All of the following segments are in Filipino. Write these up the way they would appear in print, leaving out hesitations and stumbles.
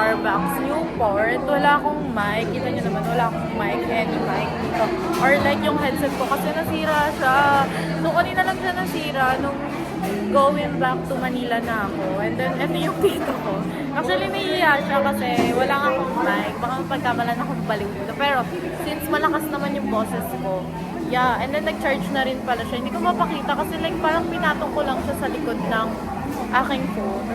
Starbucks, Newport. Wala akong mic. Kita nyo naman, wala akong mic. Any mic dito. Or like yung headset ko kasi nasira siya. So, kanina lang siya nasira nung going back to Manila na ako. And then, ito yung dito ko. Actually, nahihiya siya kasi wala nga akong mic. Baka pagkamalan akong baliw dito. Pero, since malakas naman yung boses ko, yeah, and then nag-charge na rin pala siya. Hindi ko mapakita kasi like parang pinatong ko lang siya sa likod ng aking phone.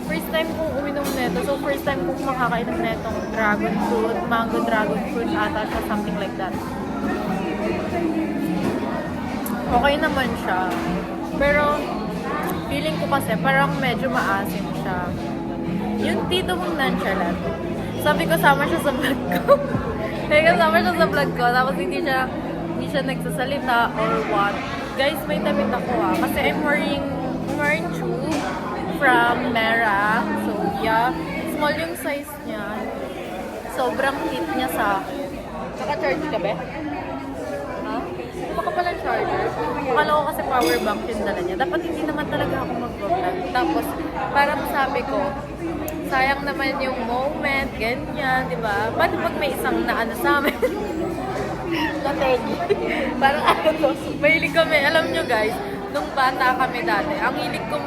First time kong uminom neto. So, first time kong makakainom netong dragon fruit, mango dragon fruit ata siya, something like that. Okay naman siya. Pero, feeling ko kasi parang medyo maasim siya. Yung tito mong nonchalant. Sabi ko, sama siya sa vlog ko. Kaya kasama siya sa vlog ko. Tapos hindi siya nagsasalita or what. Guys, may damit ako kasi I'm wearing shoe from Mera. So, yeah. Small yung size niya. Sobrang fit niya sa akin. Naka-charge ka ba? Ha? Baka pala charger. Akala ko kasi power bank yung dala niya. Dapat hindi naman talaga ako mag-vlog. Tapos, parang sabi ko, sayang naman yung moment, ganyan, di ba? Paano pag may isang naano sa amin? Nategi. Parang ano to, mahilig kami. Alam nyo guys, nung bata kami dati, ang hilig ko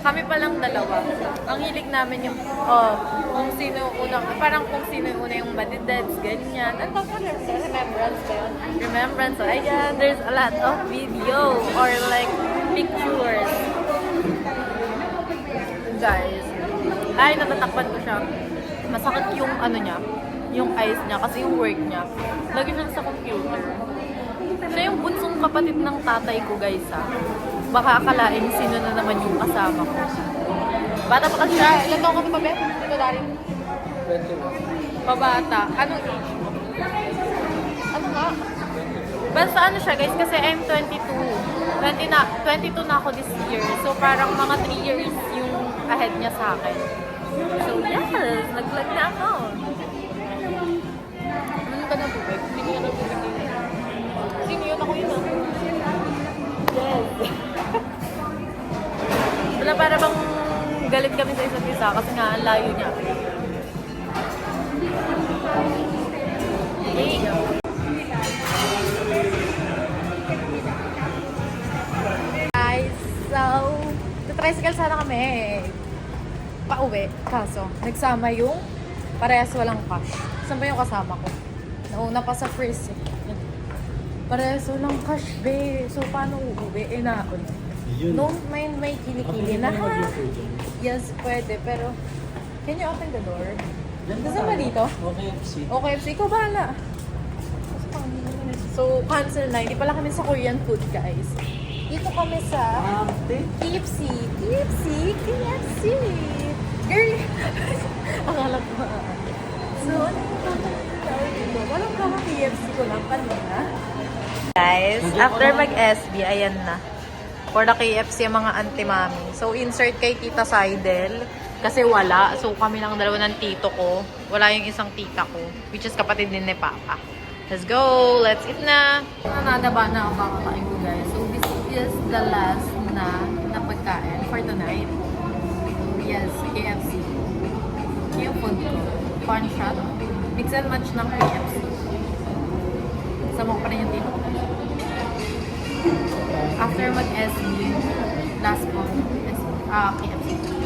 kami palang dalawa. Ang hilig namin yung, kung sino unang, parang kung sino yung una yung madideds, ganyan. Ano pa remembrance ba yun? Remembrance. So, ayan, there's a lot of video or like pictures. Guys, ay, natatakpan ko siya. Masakit yung ano niya, yung eyes niya kasi yung work niya. Lagi siya sa computer. Siya yung bunsong kapatid ng tatay ko, guys, ha. Baka akalain sino na naman yung kasama ko. Bata pa kasi siya. Ilan taong ka pa, Beth? Ito, Darin? 21. Pabata. Anong age? Ano nga? Basta ano siya, guys, kasi I'm 22. 22 na ako this year. So, parang mga 3 years yung ahead niya sa akin. So, yes! Nag-vlog na ako. Ano ka na tubig? Hindi ka na tubig. Sino yun? Ako yun, Yes! Wala, para bang galit kami sa isa't isa kasi nga ang layo niya. Hey! Guys, so, tricycle sana kami. Pauwi, kaso, nagsama yung parehas walang cash. Saan ba yung kasama ko? Nauna pa sa first eh. Parehas walang cash, be. So, paano uuwi? Na ako na. Don't mind may kilikili na. Yes, pwede. Pero, can you open the door? Gusto ba dito? OKFC. OKFC, ikaw bahala. So, cancel na. Hindi pala kami sa Korean food, guys. Dito kami sa KFC. KFC. Girl! Akala ko So, ano yung dito? Walang kama KFC ko lang kanina. Guys, after mag-SB, ayan na. For the KFC, yung mga anti-mami. So, insert kay Tita Seidel. Kasi wala. So, kami lang dalawa ng tito ko. Wala yung isang tita ko. Which is kapatid din ni Papa. Let's go! Let's eat na! Nanadaba na ang kakakain ko, guys. So, this is the last na pagkain for tonight. Yes, KFC. Yung food ko. Fun shot. Mix and match ng KFC. Sama ko pa rin yung tito ko. After mag-SB, last po, KFC.